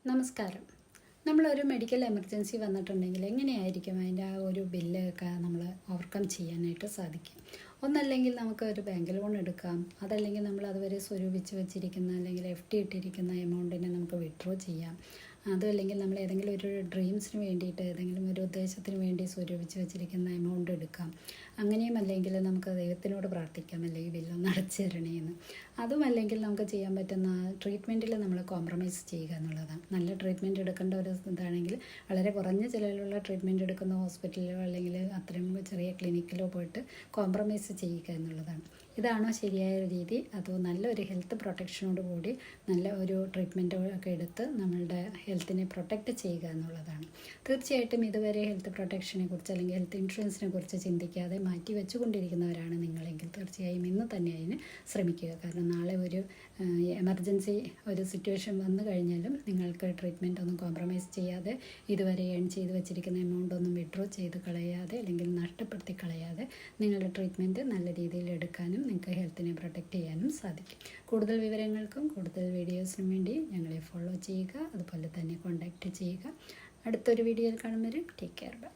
നമസ്കാരം. നമ്മളൊരു medical emergency വന്നിട്ടുണ്ടെങ്കിൽ എങ്ങനെയായിരിക്കും അതിൻ്റെ ആ ഒരു ബില്ലൊക്കെ നമ്മൾ ഓവർകം ചെയ്യാനായിട്ട് സാധിക്കും? ഒന്നല്ലെങ്കിൽ നമുക്ക് ഒരു ബാങ്ക് ലോൺ എടുക്കാം, അതല്ലെങ്കിൽ നമ്മൾ അതുവരെ സ്വരൂപിച്ച് വെച്ചിരിക്കുന്ന അല്ലെങ്കിൽ FD ഇട്ടിരിക്കുന്ന എമൗണ്ടിനെ നമുക്ക് വിഡ്രോ ചെയ്യാം. അതുമല്ലെങ്കിൽ നമ്മൾ ഏതെങ്കിലും ഒരു ഡ്രീംസിന് വേണ്ടിയിട്ട് ഏതെങ്കിലും ഒരു ഉദ്ദേശത്തിന് വേണ്ടി സ്വരൂപിച്ച് വെച്ചിരിക്കുന്ന എമൗണ്ട് എടുക്കാം. അങ്ങനെയും അല്ലെങ്കിൽ നമുക്ക് ദൈവത്തിനോട് പ്രാർത്ഥിക്കാം, അല്ലെങ്കിൽ ബില്ലൊന്ന് അടച്ചു തരണേന്ന്. അതുമല്ലെങ്കിൽ നമുക്ക് ചെയ്യാൻ പറ്റുന്ന ട്രീറ്റ്മെൻറ്റിൽ നമ്മൾ കോംപ്രമൈസ് ചെയ്യുക എന്നുള്ളതാണ്. നല്ല ട്രീറ്റ്മെൻറ്റ് എടുക്കേണ്ട ഒരു ഇതാണെങ്കിൽ വളരെ കുറഞ്ഞ ചിലവിലുള്ള ട്രീറ്റ്മെൻറ്റ് എടുക്കുന്ന ഹോസ്പിറ്റലിലോ അല്ലെങ്കിൽ അത്രയും ചെറിയ ക്ലിനിക്കിലോ പോയിട്ട് കോംപ്രമൈസ് ചെയ്യുക എന്നുള്ളതാണ്. ഇതാണോ ശരിയായ രീതി? അതോ നല്ലൊരു ഹെൽത്ത് പ്രൊട്ടക്ഷനോട് കൂടി നല്ല ഒരു ട്രീറ്റ്മെൻറ്റ് ഒക്കെ എടുത്ത് നമ്മളുടെ ഹെൽത്തിനെ പ്രൊട്ടക്റ്റ് ചെയ്യുക എന്നുള്ളതാണ്. തീർച്ചയായിട്ടും ഇതുവരെ ഹെൽത്ത് പ്രൊട്ടക്ഷനെ കുറിച്ച് അല്ലെങ്കിൽ ഹെൽത്ത് ഇൻഷുറൻസിനെ കുറിച്ച് ചിന്തിക്കാതെ മാറ്റി വെച്ചുകൊണ്ടിരിക്കുന്നവരാണ് നിങ്ങളെങ്കിൽ തീർച്ചയായും ഇന്ന് തന്നെ അതിന് ശ്രമിക്കുക. കാരണം നാളെ ഒരു എമർജൻസി ഒരു സിറ്റുവേഷൻ വന്നു കഴിഞ്ഞാലും നിങ്ങൾക്ക് ട്രീറ്റ്മെൻറ്റ് ഒന്നും കോംപ്രമൈസ് ചെയ്യാതെ ഇതുവരെ ഏൺ ചെയ്ത് വെച്ചിരിക്കുന്ന എമൗണ്ട് ഒന്നും വിഡ്രോ ചെയ്ത് കളയാതെ അല്ലെങ്കിൽ നഷ്ടപ്പെടുത്തി കളയാതെ നിങ്ങളുടെ ട്രീറ്റ്മെൻറ്റ് നല്ല രീതിയിൽ എടുക്കാനും നിങ്ങൾക്ക് ഹെൽത്തിനെ പ്രൊട്ടക്റ്റ് ചെയ്യാനും സാധിക്കും. കൂടുതൽ വിവരങ്ങൾക്കും കൂടുതൽ വീഡിയോസിനും വേണ്ടി ഞങ്ങളെ ഫോളോ ചെയ്യുക, അതുപോലെ തന്നെ കോൺടാക്റ്റ് ചെയ്യുക. അടുത്തൊരു വീഡിയോയിൽ കാണും വരെ ടേക്ക് കെയർ, ബൈ.